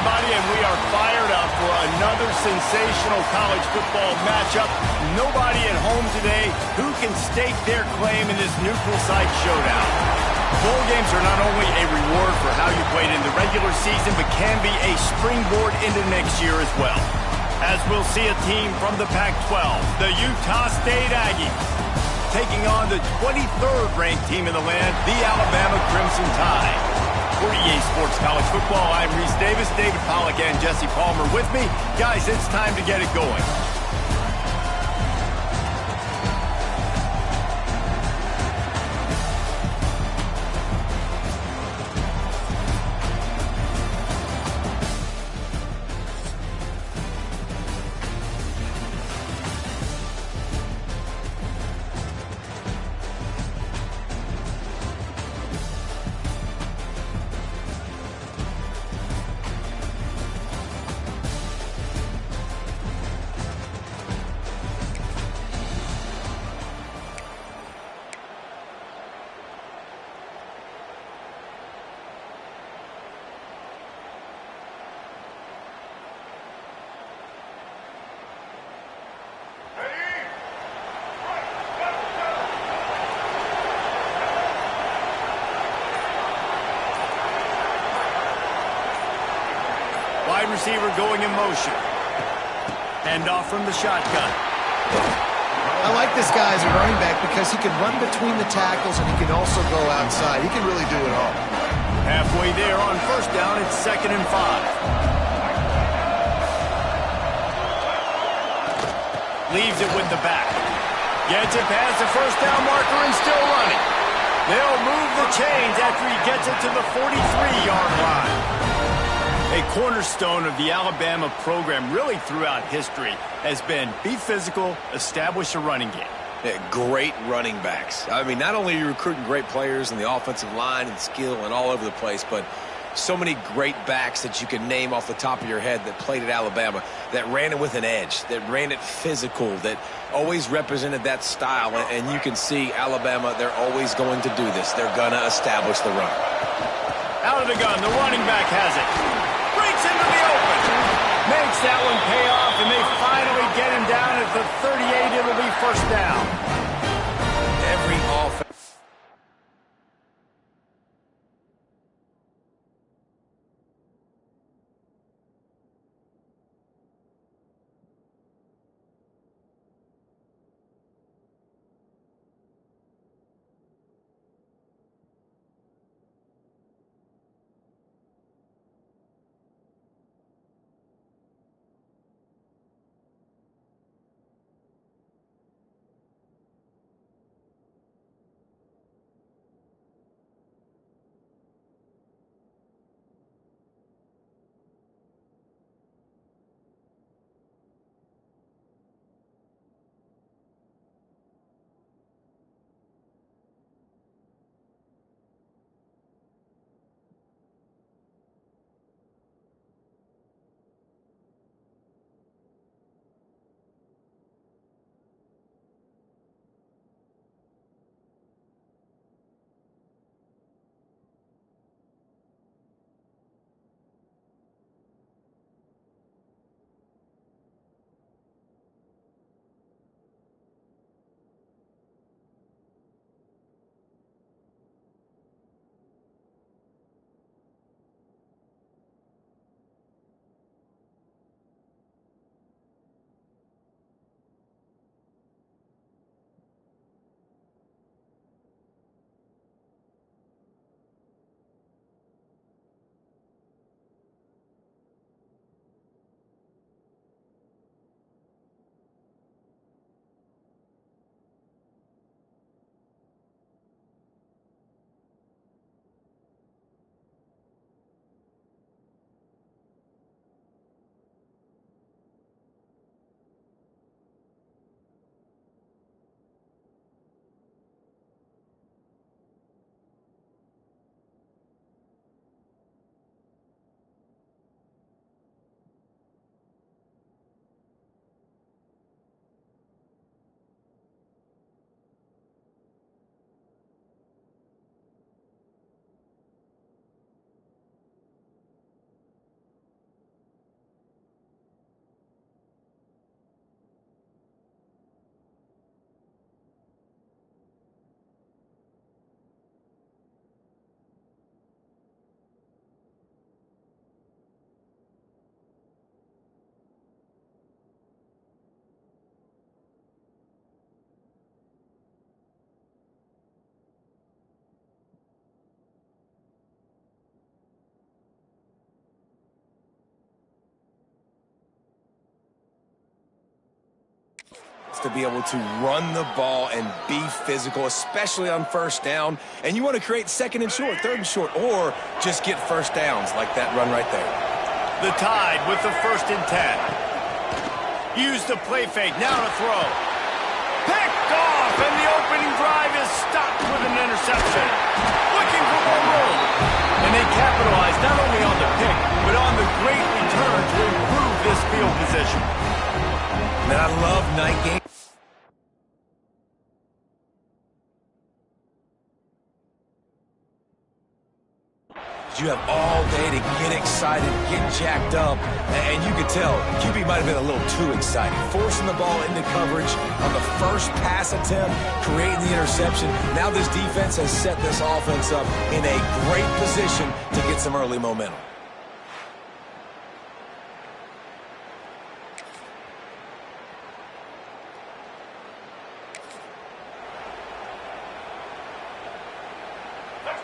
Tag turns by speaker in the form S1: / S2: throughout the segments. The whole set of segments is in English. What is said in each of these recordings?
S1: everybody, and we are fired up for another sensational college football matchup. Nobody at home today who can stake their claim in this neutral site showdown. Bowl games are not only a reward for how you played in the regular season, but can be a springboard into next year as well. As we'll see a team from the Pac-12, the Utah State Aggies, taking on the 23rd ranked team in the land, the Alabama Crimson Tide. For EA Sports College Football, I'm Reese Davis, David Pollack, and Jesse Palmer with me. Guys, it's time to get it going. Wide receiver going in motion. Hand off from the shotgun.
S2: I like this guy as a running back because he can run between the tackles and he can also go outside. He can really do it all.
S1: Halfway there on first down, it's 2nd and 5. Leaves it with the back. Gets it past the first down marker and still running. They'll move the chains after he gets it to the 43-yard line. A cornerstone of the Alabama program really throughout history has been be physical, establish a running game.
S3: Yeah, great running backs. I mean, not only are you recruiting great players in the offensive line and skill and all over the place, but so many great backs that you can name off the top of your head that played at Alabama, that ran it with an edge, that ran it physical, that always represented that style. And you can see Alabama, they're always going to do this. They're going to establish the run.
S1: Out of the gun, the running back has it. Breaks into the open. Makes that one pay off, and they finally get him down at the 38. It'll be first down.
S3: Every offense. to be able to run the ball and be physical, especially on first down. And you want to create second and short, third and short, or just get first downs like that run right there.
S1: The Tide with the 1st and 10. Use the play fake, now to throw. Picked off, and the opening drive is stopped with an interception. Looking for more room. And they capitalize not only on the pick, but on the great return to improve this field position.
S3: Man, I love night game. You have all day to get excited, get jacked up, and you could tell QB might have been a little too excited. Forcing the ball into coverage on the first pass attempt, creating the interception. Now this defense has set this offense up in a great position to get some early momentum.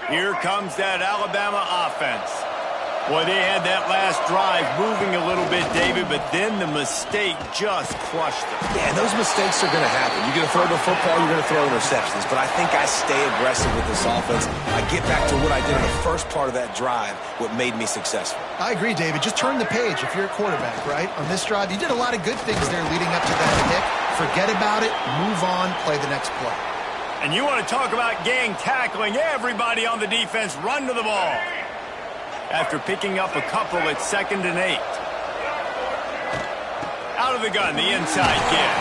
S1: Here comes that Alabama offense. Boy, they had that last drive moving a little bit, David, but then the mistake just crushed them.
S3: Yeah, and those mistakes are going to happen. You're going to throw the football, you're going to throw interceptions. But I think I stay aggressive with this offense. I get back to what I did in the first part of that drive, what made me successful.
S2: I agree, David. Just turn the page if you're a quarterback, right? On this drive, you did a lot of good things there leading up to that pick. Forget about it, move on, play the next play.
S1: And you want to talk about gang tackling, everybody on the defense run to the ball. After picking up a couple at 2nd and 8. Out of the gun, the inside give.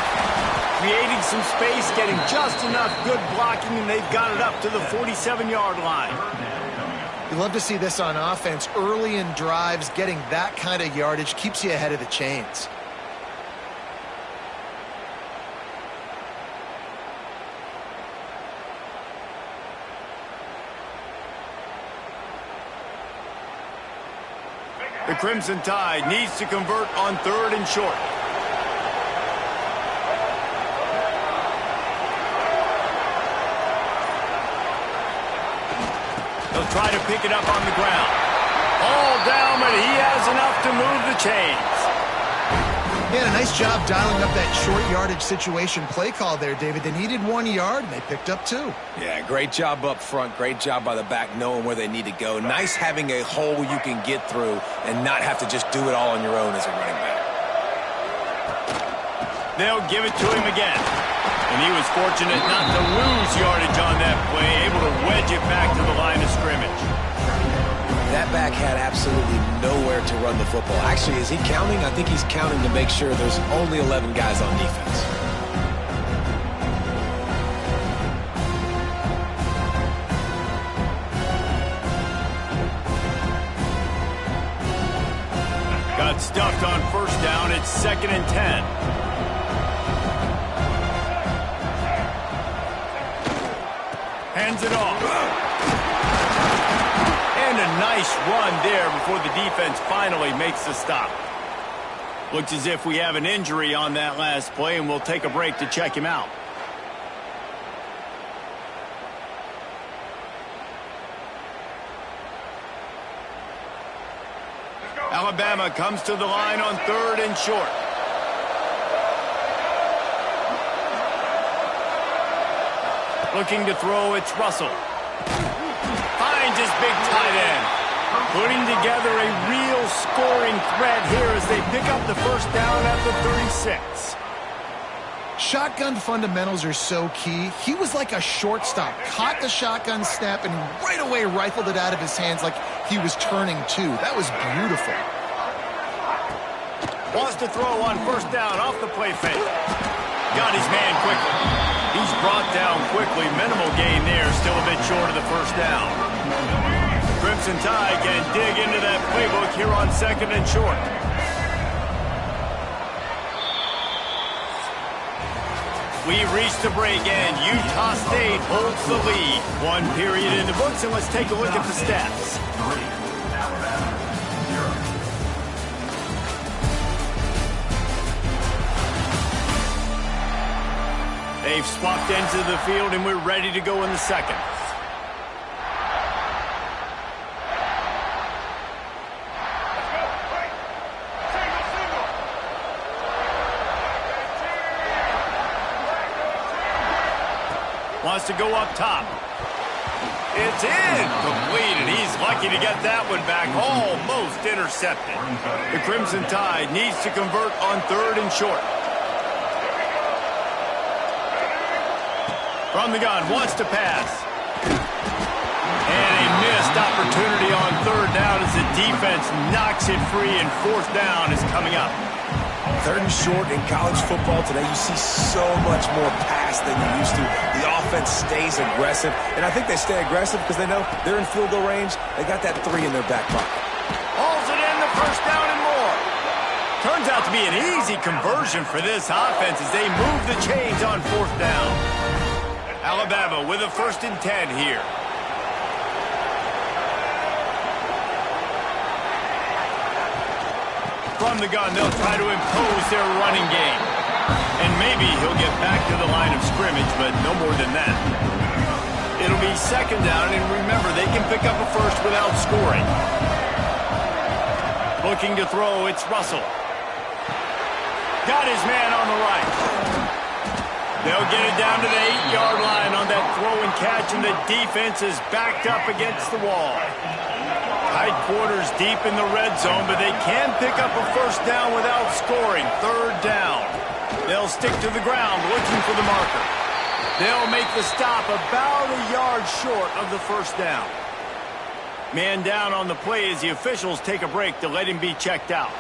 S1: Creating some space, getting just enough good blocking, and they've got it up to the 47-yard line.
S2: You love to see this on offense. Early in drives, getting that kind of yardage keeps you ahead of the chains.
S1: The Crimson Tide needs to convert on 3rd and short. They'll try to pick it up on the ground. All down, but he has enough to move the chains.
S2: He had a nice job dialing up that short yardage situation play call there, David. They needed 1 yard, and they picked up 2.
S3: Yeah, great job up front. Great job by the back knowing where they need to go. Nice having a hole you can get through and not have to just do it all on your own as a running back.
S1: They'll give it to him again. And he was fortunate not to lose yardage on that play, able to wedge it back to the line of scrimmage.
S3: That back had absolutely nowhere to run the football. Actually, is he counting? I think he's counting to make sure there's only 11 guys on defense.
S1: Got stuffed on 1st down. It's 2nd and 10. Hands it off. And a nice run there before the defense finally makes the stop. Looks as if we have an injury on that last play, and we'll take a break to check him out. Alabama comes to the line on 3rd and short. Looking to throw, it's Russell. Finds his big tight end. Putting together a real scoring threat here as they pick up the 1st down at the 36.
S2: Shotgun fundamentals are so key. He was like a shortstop. Caught the shotgun snap and right away rifled it out of his hands like he was turning two. That was beautiful.
S1: Wants to throw on 1st down off the play fake. Got his man quickly. He's brought down quickly. Minimal gain there. Still a bit short of the 1st down. Crimson Tide can dig into that playbook here on 2nd and short. We've reached the break, and Utah State holds the lead. 1 period in the books, and let's take a look at the stats. They've swapped ends of the field, and we're ready to go in the 2nd. wants to go up top. It's incomplete, and he's lucky to get that one back. Almost intercepted. The Crimson Tide needs to convert on 3rd and short. From the gun, wants to pass. And a missed opportunity on 3rd down as the defense knocks it free, and 4th down is coming up.
S3: 3rd and short in college football today, you see so much more pass than you used to. The offense stays aggressive, and I think they stay aggressive because they know they're in field goal range. They got that 3 in their back pocket.
S1: Hauls it in, the 1st down and more. Turns out to be an easy conversion for this offense as they move the chains on 4th down. Alabama with a 1st and 10 here. From the gun, they'll try to impose their running game. And maybe he'll get back to the line of scrimmage, but no more than that. It'll be 2nd down, and remember, they can pick up a 1st without scoring. Looking to throw, it's Russell. Got his man on the right. They'll get it down to the 8-yard line on that throw and catch, and the defense is backed up against the wall. Tight quarters deep in the red zone, but they can pick up a 1st down without scoring. 3rd down. They'll stick to the ground looking for the marker. They'll make the stop about a yard short of the 1st down. Man down on the play as the officials take a break to let him be checked out.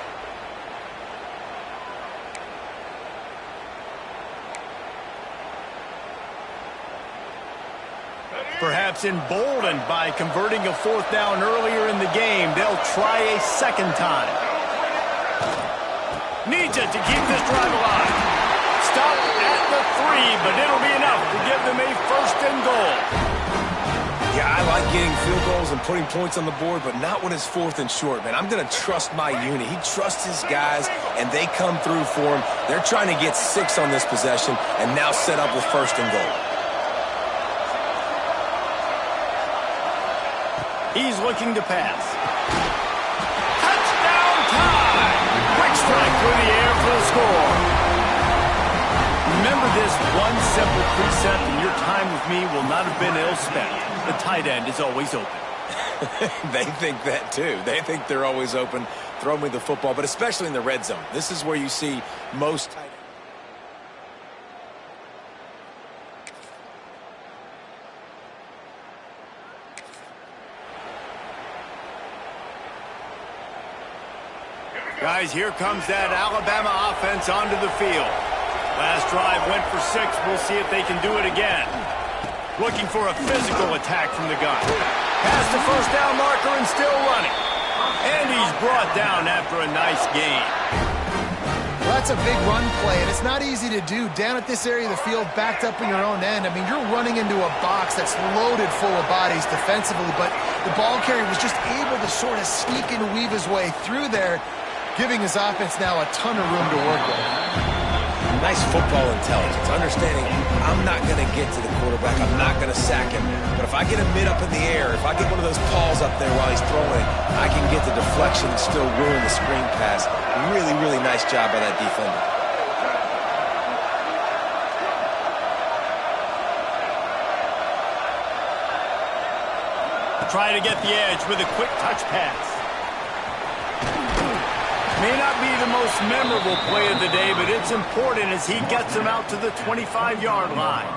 S1: Perhaps emboldened by converting a 4th down earlier in the game, they'll try a 2nd time. Needs it to keep this drive alive. Stop at the 3, but it'll be enough to give them a 1st and goal.
S3: Yeah, I like getting field goals and putting points on the board, but not when it's 4th and short, man. I'm going to trust my unit. He trusts his guys, and they come through for him. They're trying to get 6 on this possession and now set up with 1st and goal.
S1: He's looking to pass. Touchdown time! Quick strike through the air for the score. Remember this one simple precept, and your time with me will not have been ill spent. The tight end is always open.
S3: They think that too. They think they're always open. Throw me the football, but especially in the red zone. This is where you see most tight ends.
S1: Guys, here comes that Alabama offense onto the field. Last drive went for 6. We'll see if they can do it again. Looking for a physical attack from the gun. Past the 1st down marker and still running. And he's brought down after a nice gain.
S2: Well, that's a big run play, and it's not easy to do. Down at this area of the field, backed up in your own end. I mean, you're running into a box that's loaded full of bodies defensively, but the ball carrier was just able to sort of sneak and weave his way through there, giving his offense now a ton of room to work with.
S3: Nice football intelligence, understanding I'm not going to get to the quarterback, I'm not going to sack him, but if I get a mid up in the air, if I get one of those paws up there while he's throwing it, I can get the deflection and still ruin the screen pass. Really, really nice job by that defender.
S1: Try to get the edge with a quick touch pass. May not be the most memorable play of the day, but it's important as he gets them out to the 25-yard line.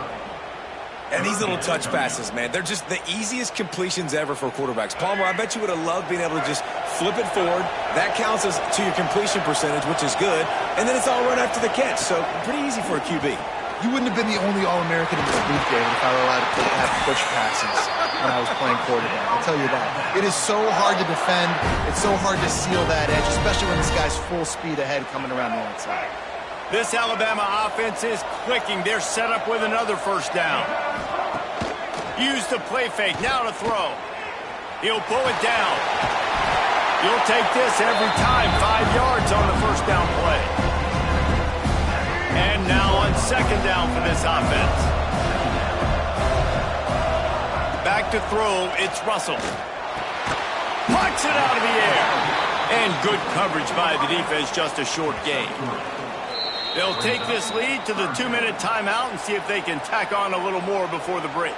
S3: And these little touch passes, man, they're just the easiest completions ever for quarterbacks. Palmer, I bet you would have loved being able to just flip it forward. That counts as to your completion percentage, which is good. And then it's all run after the catch, so pretty easy for a QB.
S2: You wouldn't have been the only All-American in this booth, David, if I were allowed to have push passes when I was playing quarterback. I'll tell you that. It is so hard to defend. It's so hard to seal that edge, especially when this guy's full speed ahead coming around the outside.
S1: This Alabama offense is clicking. They're set up with another 1st down. Use the play fake. Now to throw. He'll pull it down. You'll take this every time. 5 yards on the 1st down play. And now on 2nd down for this offense. Back to throw, it's Russell. Pucks it out of the air. And good coverage by the defense, just a short gain. They'll take this lead to the 2-minute timeout and see if they can tack on a little more before the break.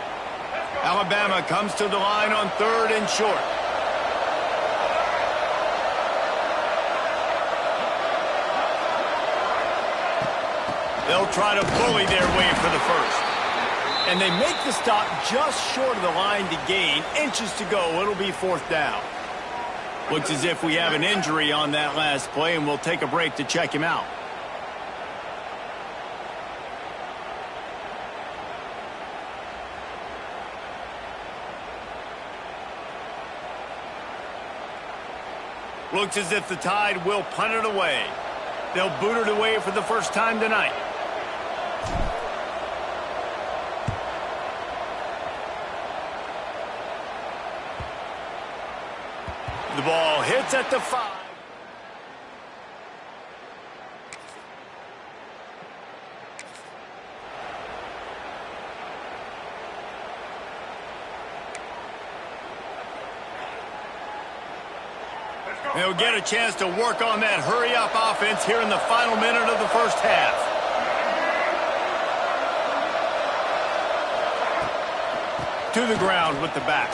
S1: Alabama comes to the line on 3rd and short. They'll try to bully their way for the first. And they make the stop just short of the line to gain. Inches to go. It'll be 4th down. Looks as if we have an injury on that last play, and we'll take a break to check him out. Looks as if the Tide will punt it away. They'll boot it away for the first time tonight. The ball hits at the 5. They'll get a chance to work on that hurry-up offense here in the final minute of the first half. To the ground with the back.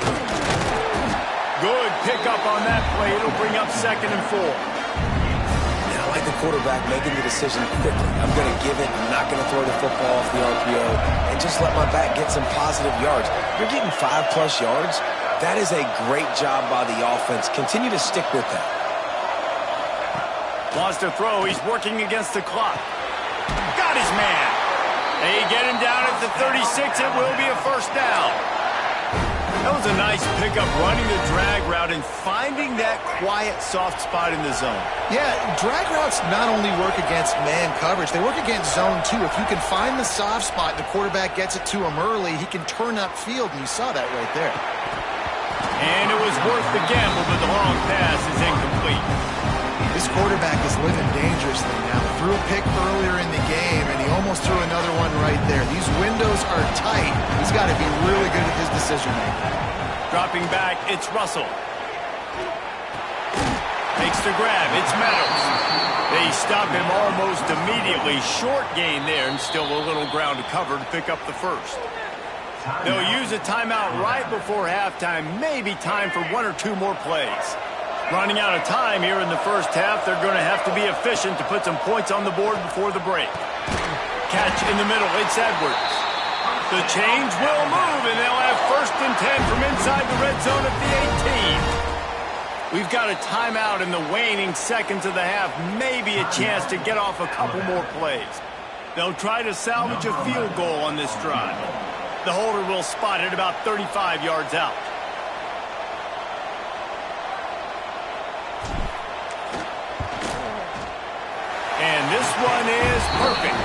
S1: Good pickup on that play. It'll bring up 2nd and 4.
S3: Now, I like the quarterback making the decision quickly. I'm going to give it. I'm not going to throw the football off the RPO and just let my back get some positive yards. You're getting 5+ yards. That is a great job by the offense. Continue to stick with that.
S1: Wants to throw. He's working against the clock. Got his man. They get him down at the 36. It will be a first down. That was a nice pickup, running the drag route and finding that quiet, soft spot in the zone.
S2: Yeah, drag routes not only work against man coverage, they work against zone too. If you can find the soft spot and the quarterback gets it to him early, he can turn upfield, and you saw that right there.
S1: And it was worth the gamble, but the long pass is incomplete.
S2: This quarterback is living dangerously now. Threw a pick earlier in the game, and he almost threw another one right there. These windows are tight. He's got to be really good at his decision-making.
S1: Dropping back, it's Russell. Makes the grab, it's Meadows. They stop him almost immediately. Short gain there, and still a little ground to cover to pick up the first. They'll use a timeout right before halftime. Maybe time for 1 or 2 more plays. Running out of time here in the first half. They're going to have to be efficient to put some points on the board before the break. Catch in the middle. It's Edwards. The change will move, and they'll have 1st and 10 from inside the red zone at the 18. We've got a timeout in the waning seconds of the half. Maybe a chance to get off a couple more plays. They'll try to salvage a field goal on this drive. The holder will spot it about 35 yards out. And this one is perfect.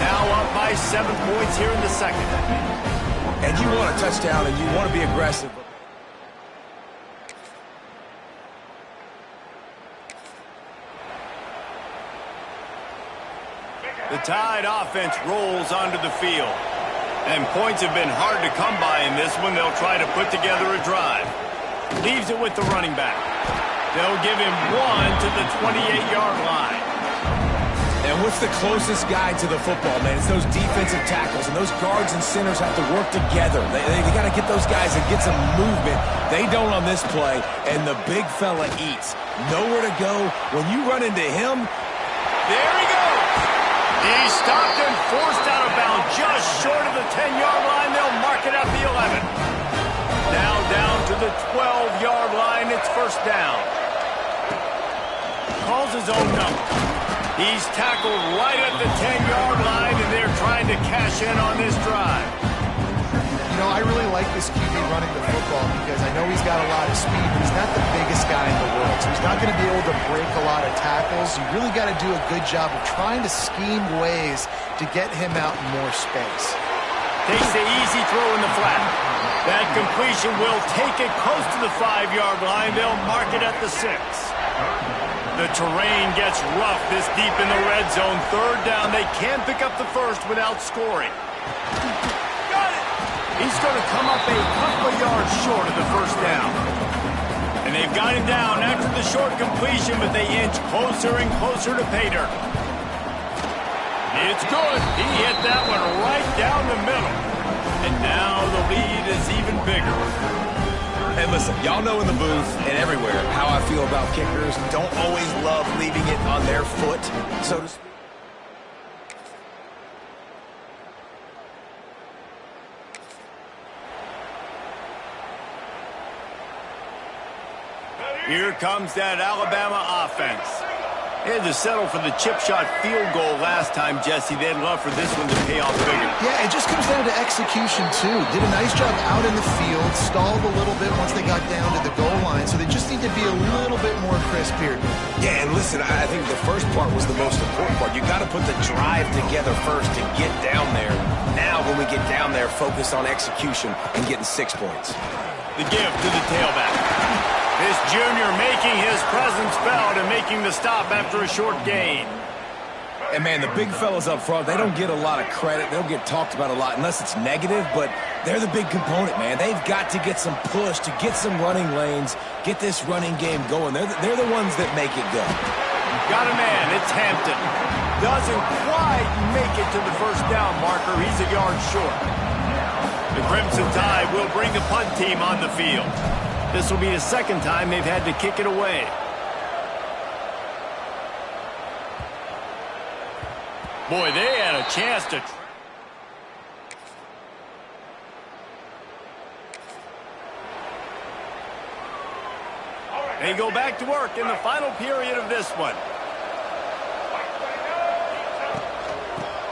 S1: Now up by 7 points here in the second.
S3: And you want a touchdown, and you want to be aggressive.
S1: The Tide offense rolls onto the field. And points have been hard to come by in this one. They'll try to put together a drive. Leaves it with the running back. They'll give him 1 to the 28-yard line.
S3: And what's the closest guy to the football, man? It's those defensive tackles, and those guards and centers have to work together. They got to get those guys and get some movement. They don't on this play, and the big fella eats. Nowhere to go. When you run into him,
S1: there he goes. He's stopped and forced out of bounds just short of the 10-yard line. They'll mark it at the 11. Now down to the 12-yard line. It's first down. Calls his own number. He's tackled right at the 10-yard line, and they're trying to cash in on this drive.
S2: You know, I really like this QB running the football because I know he's got a lot of speed, but he's not the biggest guy in the world, so he's not going to be able to break a lot of tackles. You really got to do a good job of trying to scheme ways to get him out in more space.
S1: Takes the easy throw in the flat. That completion will take it close to the 5-yard line. They'll mark it at the 6. The terrain gets rough this deep in the red zone. 3rd down. They can't pick up the first without scoring. Got it! He's going to come up a couple of yards short of the first down. And they've got him down after the short completion, but they inch closer and closer to pay dirt. It's good. He hit that one right down the middle. And now the lead is even bigger.
S3: Hey, listen, y'all know in the booth and everywhere how I feel about kickers. Don't always love leaving it on their foot, so to speak.
S1: Here comes that Alabama offense. They had to settle for the chip shot field goal last time, Jesse. They'd love for this one to pay off bigger.
S2: Yeah, it just comes down to execution, too. Did a nice job out in the field, stalled a little bit once they got down to the goal line, so they just need to be a little bit more crisp here.
S3: Yeah, and listen, I think the first part was the most important part. You got to put the drive together first to get down there. Now, when we get down there, focus on execution and getting 6 points.
S1: The give to the tailback. This junior making his presence felt and making the stop after a short gain.
S3: And, man, the big fellas up front, they don't get a lot of credit. They don't get talked about a lot unless it's negative, but they're the big component, man. They've got to get some push, to get some running lanes, get this running game going. They're the ones that make it go.
S1: Got a man. It's Hampton. Doesn't quite make it to the first down marker. He's a yard short. The Crimson Tide will bring the punt team on the field. This will be the second time they've had to kick it away. Boy, they had a chance to... They go back to work in the final period of this one.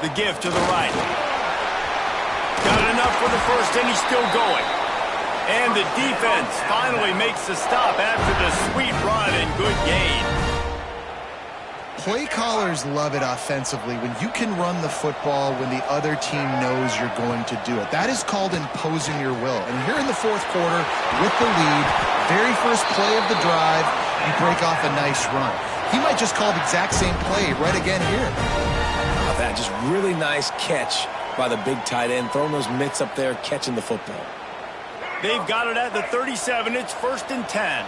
S1: The give to the right. Got enough for the first, and he's still going. And the defense finally makes the stop after the sweet run and good gain.
S2: Play callers love it offensively when you can run the football when the other team knows you're going to do it. That is called imposing your will. And here in the fourth quarter, with the lead, very first play of the drive, you break off a nice run. He might just call the exact same play right again here.
S3: That just really nice catch by the big tight end, throwing those mitts up there, catching the football.
S1: They've got it at the 37. It's 1st and 10.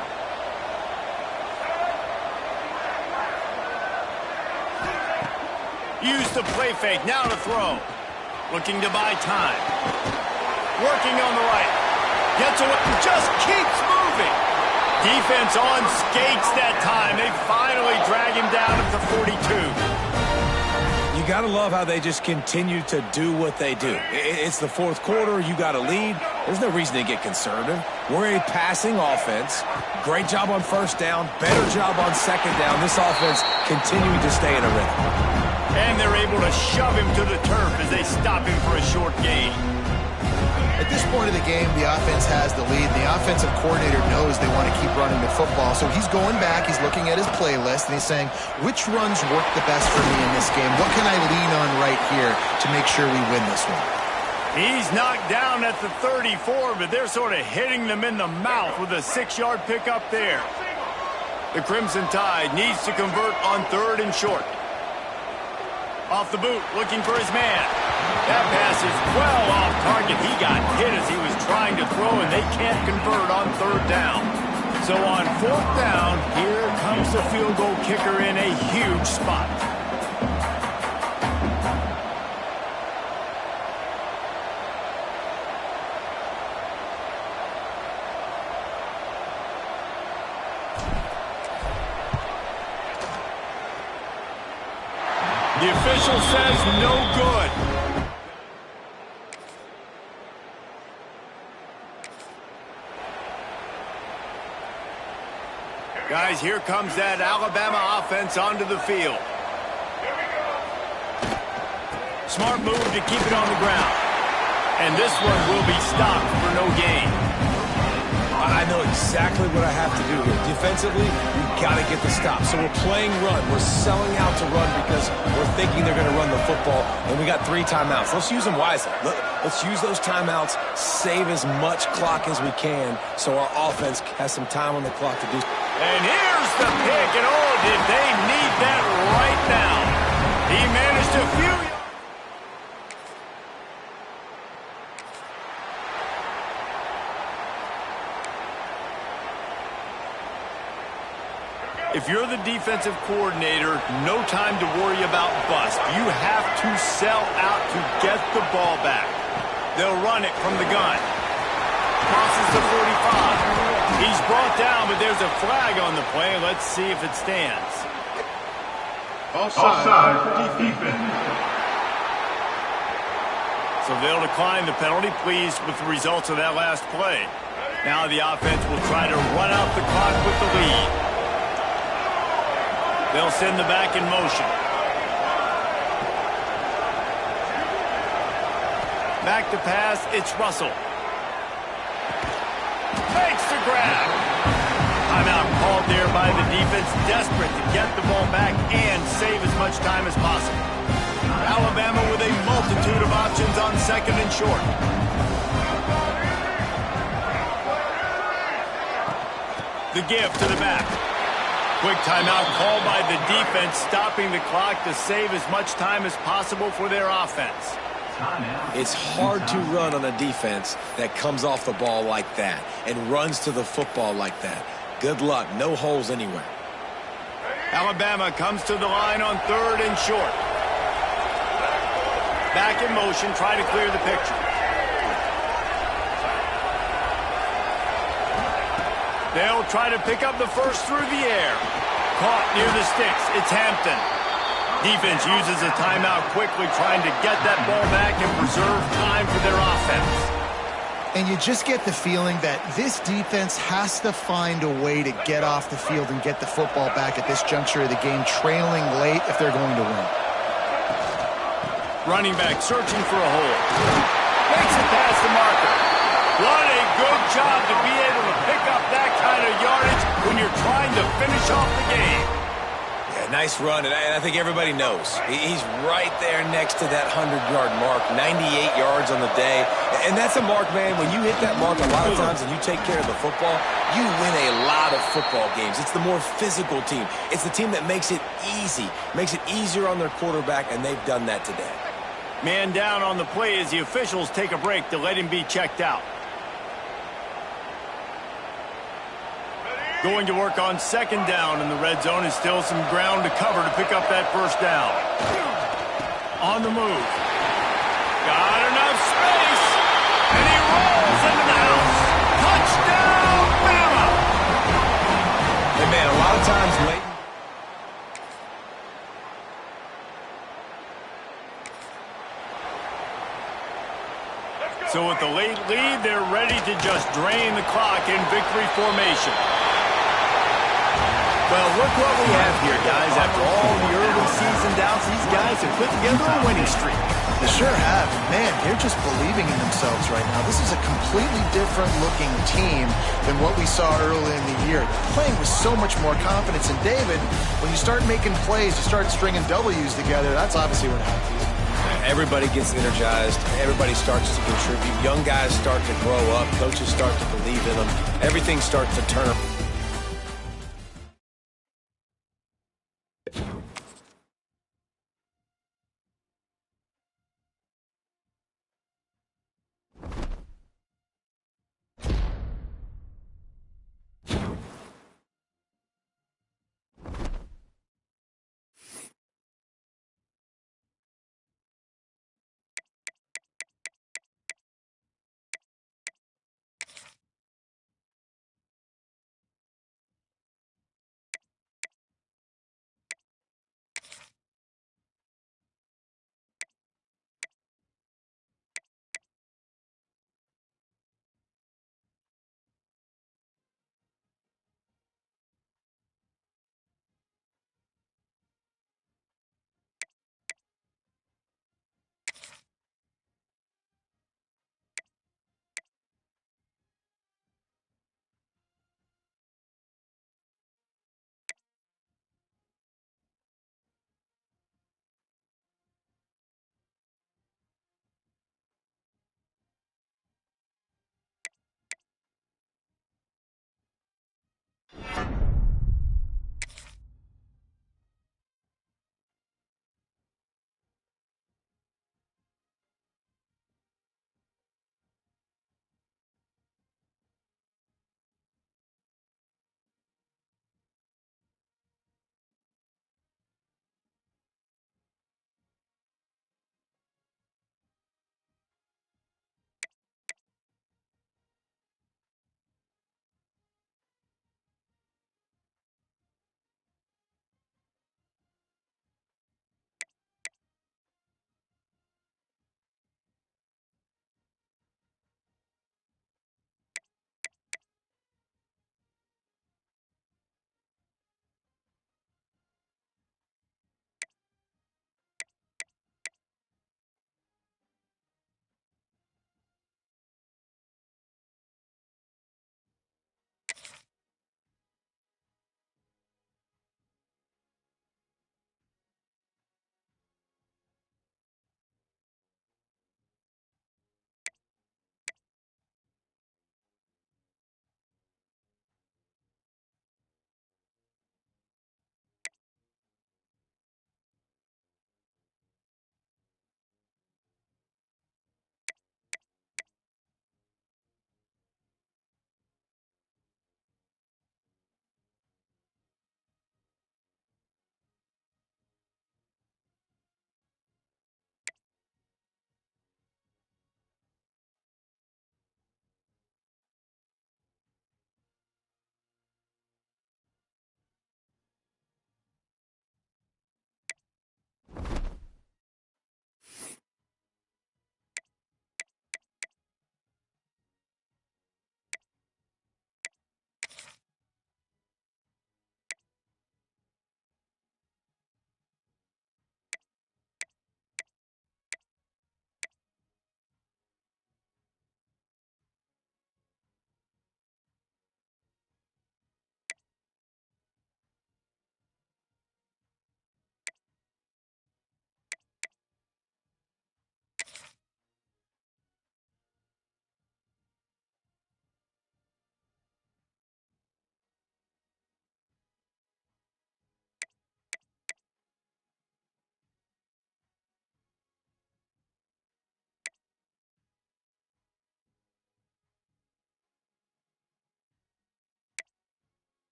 S1: Use the play fake. Now to throw. Looking to buy time. Working on the right. Gets away. Just keeps moving. Defense on skates that time. They finally drag him down at the 42.
S3: You got to love how they just continue to do what they do. It's the fourth quarter. You got to lead. There's no reason to get conservative. We're a passing offense. Great job on first down. Better job on second down. This offense continuing to stay in a rhythm.
S1: And they're able to shove him to the turf as they stop him for a short gain.
S2: At this point of the game, the offense has the lead. The offensive coordinator knows they want to keep running the football. So he's going back, he's looking at his playlist, and he's saying, which runs work the best for me in this game? What can I lean on right here to make sure we win this one?
S1: He's knocked down at the 34, but they're sort of hitting them in the mouth with a 6-yard pickup there. The Crimson Tide needs to convert on 3rd and short. Off the boot, looking for his man. That pass is well off target. He got hit as he was trying to throw, and they can't convert on 3rd down. So on 4th down, here comes the field goal kicker in a huge spot. The official says no good. Guys, here comes that Alabama offense onto the field. Smart move to keep it on the ground. And this one will be stopped for no gain.
S3: I know exactly what I have to do here. Defensively, we've got to get the stop. So we're playing run. We're selling out to run because we're thinking they're going to run the football, and we got 3 timeouts. Let's use them wisely. Let's use those timeouts, save as much clock as we can so our offense has some time on the clock to do.
S1: And here's the pick, and oh, did they need that right now. He managed to few. If you're the defensive coordinator, no time to worry about bust. You have to sell out to get the ball back. They'll run it from the gun. Crosses the 45. He's brought down, but there's a flag on the play. Let's see if it stands.
S4: Offside, defense.
S1: So they'll decline the penalty, pleased with the results of that last play. Now the offense will try to run out the clock with the lead. They'll send the back in motion. Back to pass, it's Russell. Makes the grab. Timeout called there by the defense, desperate to get the ball back and save as much time as possible. Alabama with a multitude of options on second and short. The give to the back. Quick timeout called by the defense, stopping the clock to save as much time as possible for their offense.
S3: It's hard to run on a defense that comes off the ball like that and runs to the football like that. Good luck. No holes anywhere.
S1: Alabama comes to the line on third and short. Back in motion, try to clear the picture. They'll try to pick up the first through the air. Caught near the sticks. It's Hampton. Defense uses a timeout quickly, trying to get that ball back and preserve time for their offense.
S2: And you just get the feeling that this defense has to find a way to get off the field and get the football back at this juncture of the game, trailing late if they're going to win.
S1: Running back searching for a hole. Makes it past the marker. What a good job to be able to pick up that kind of yardage when you're trying to finish off the game.
S3: Yeah, nice run, and I think everybody knows. He's right there next to that 100-yard mark, 98 yards on the day. And that's a mark, man. When you hit that mark a lot of times and you take care of the football, you win a lot of football games. It's the more physical team. It's the team that makes it easy, makes it easier on their quarterback, and they've done that today.
S1: Man down on the play as the officials take a break to let him be checked out. Going to work on second down in the red zone, and still some ground to cover to pick up that first down. On the move. Got enough space, and he rolls into the house. Touchdown, Bama!
S3: Hey, man, a lot of times late.
S1: So with the late lead, they're ready to just drain the clock in victory formation. Well, look what we have here, guys. After all the early season doubts, these guys have put together a winning streak.
S2: They sure have. Man, they're just believing in themselves right now. This is a completely different looking team than what we saw early in the year. They're playing with so much more confidence. And David, when you start making plays, you start stringing W's together, that's obviously what happens.
S3: Everybody gets energized. Everybody starts to contribute. Young guys start to grow up. Coaches start to believe in them. Everything starts to turn.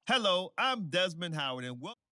S4: Hello, I'm Desmond Howard, and welcome.